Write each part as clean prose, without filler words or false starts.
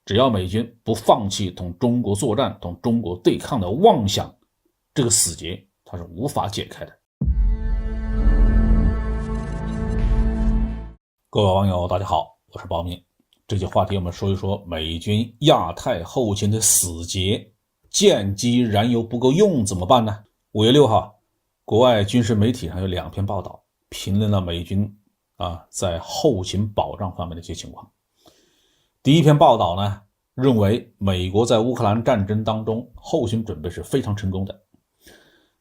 只要美军不放弃同中国作战、同中国对抗的妄想，这个死结它是无法解开的。各位网友大家好，我是包明。这期话题我们说一说美军亚太后勤的死结，舰机燃油不够用怎么办呢？5月6号，国外军事媒体上有2篇报道评论了美军在后勤保障方面的一些情况。第一篇报道呢，认为美国在乌克兰战争当中后勤准备是非常成功的。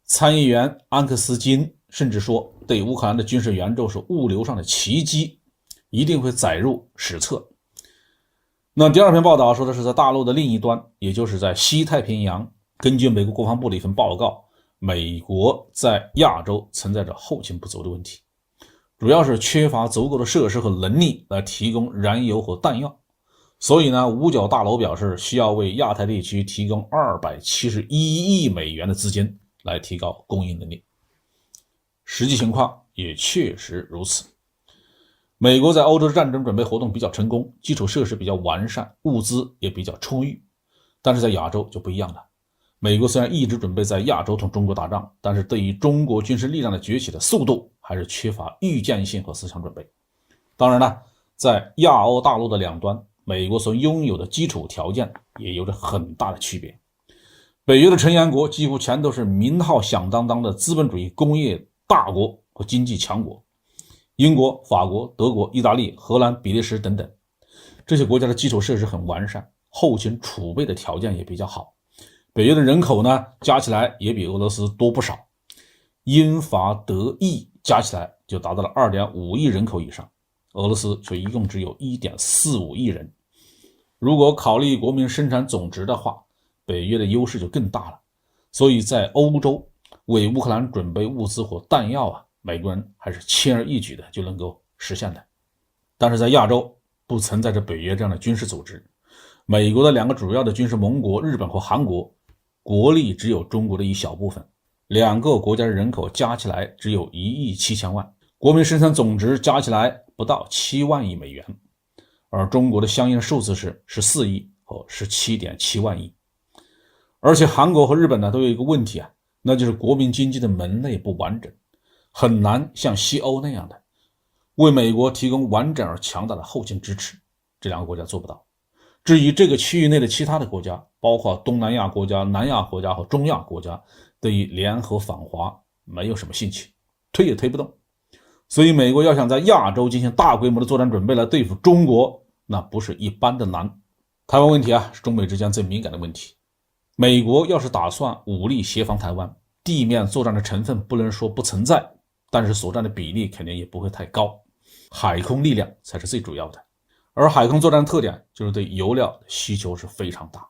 参议员安克斯金甚至说，对乌克兰的军事援助是物流上的奇迹，一定会载入史册。那第二篇报道说的是在大陆的另一端，也就是在西太平洋，根据美国国防部的一份报告，美国在亚洲存在着后勤不足的问题，主要是缺乏足够的设施和能力来提供燃油和弹药。所以呢，五角大楼表示需要为亚太地区提供271亿美元的资金来提高供应能力。实际情况也确实如此。美国在欧洲的战争准备活动比较成功，基础设施比较完善，物资也比较充裕。但是在亚洲就不一样了。美国虽然一直准备在亚洲同中国打仗，但是对于中国军事力量的崛起的速度还是缺乏预见性和思想准备。当然了，在亚欧大陆的两端，美国所拥有的基础条件也有着很大的区别。北约的成员国几乎全都是名号响当当的资本主义工业大国和经济强国，英国、法国、德国、意大利、荷兰、比利时等等，这些国家的基础设施很完善，后勤储备的条件也比较好。北约的人口呢，加起来也比俄罗斯多不少，英法德意加起来就达到了 2.5 亿人口以上，俄罗斯却一共只有 1.45 亿人。如果考虑国民生产总值的话，北约的优势就更大了。所以在欧洲为乌克兰准备物资或弹药美国人还是轻而易举的就能够实现的。但是在亚洲不存在着北约这样的军事组织，美国的2个主要的军事盟国日本和韩国，国力只有中国的一小部分，2个国家的人口加起来只有1亿7千万，国民生产总值加起来不到7万亿美元，而中国的相应数字是14亿和 17.7 万亿。而且韩国和日本呢都有一个问题那就是国民经济的门类不完整，很难像西欧那样的为美国提供完整而强大的后勤支持，这2个国家做不到。至于这个区域内的其他的国家，包括东南亚国家、南亚国家和中亚国家，对于联合反华没有什么兴趣，推也推不动。所以美国要想在亚洲进行大规模的作战准备来对付中国，那不是一般的难。台湾问题是中美之间最敏感的问题。美国要是打算武力协防台湾，地面作战的成分不能说不存在，但是所占的比例肯定也不会太高，海空力量才是最主要的。而海空作战的特点就是对油料的需求是非常大，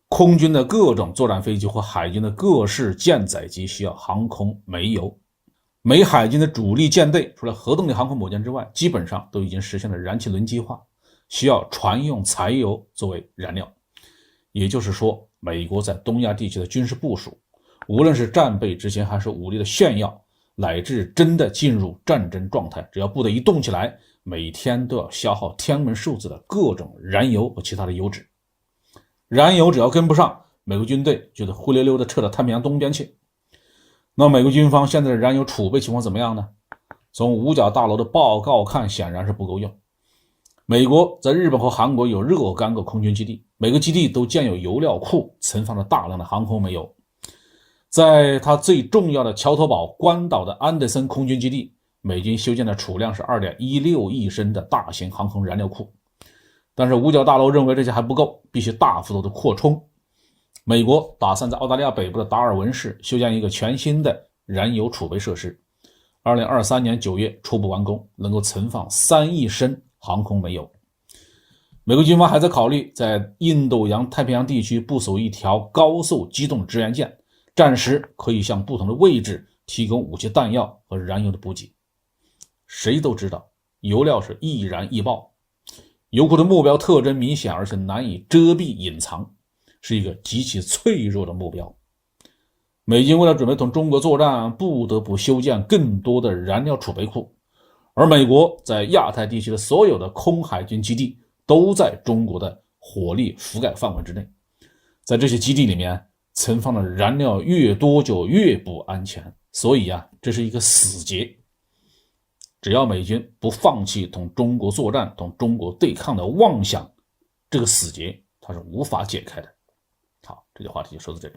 空军的各种作战飞机或海军的各式舰载机需要航空煤油。美海军的主力舰队除了核动力航空母舰之外，基本上都已经实现了燃气轮机化，需要船用柴油作为燃料。也就是说，美国在东亚地区的军事部署，无论是战备之前还是武力的炫耀，乃至真的进入战争状态，只要部队一动起来，每天都要消耗天文数字的各种燃油和其他的油脂。燃油只要跟不上，美国军队就得灰溜溜的撤到太平洋东边去。那美国军方现在的燃油储备情况怎么样呢？从五角大楼的报告看，显然是不够用。美国在日本和韩国有若干个空军基地，每个基地都建有油料库，存放了大量的航空煤油。在它最重要的桥头堡关岛的安德森空军基地，美军修建的储量是 2.16 亿升的大型航空燃料库。但是五角大楼认为这些还不够，必须大幅度的扩充。美国打算在澳大利亚北部的达尔文市修建一个全新的燃油储备设施，2023年9月初步完工，能够存放3亿升航空煤油。美国军方还在考虑在印度洋太平洋地区部署一条高速机动支援舰，暂时可以向不同的位置提供武器弹药和燃油的补给。谁都知道油料是易燃易爆，油库的目标特征明显而且难以遮蔽隐藏，是一个极其脆弱的目标。美军为了准备同中国作战，不得不修建更多的燃料储备库，而美国在亚太地区的所有的空海军基地都在中国的火力覆盖范围之内。在这些基地里面存放的燃料越多就越不安全，所以这是一个死结。只要美军不放弃同中国作战、同中国对抗的妄想，这个死结它是无法解开的。好，这个话题就说到这里。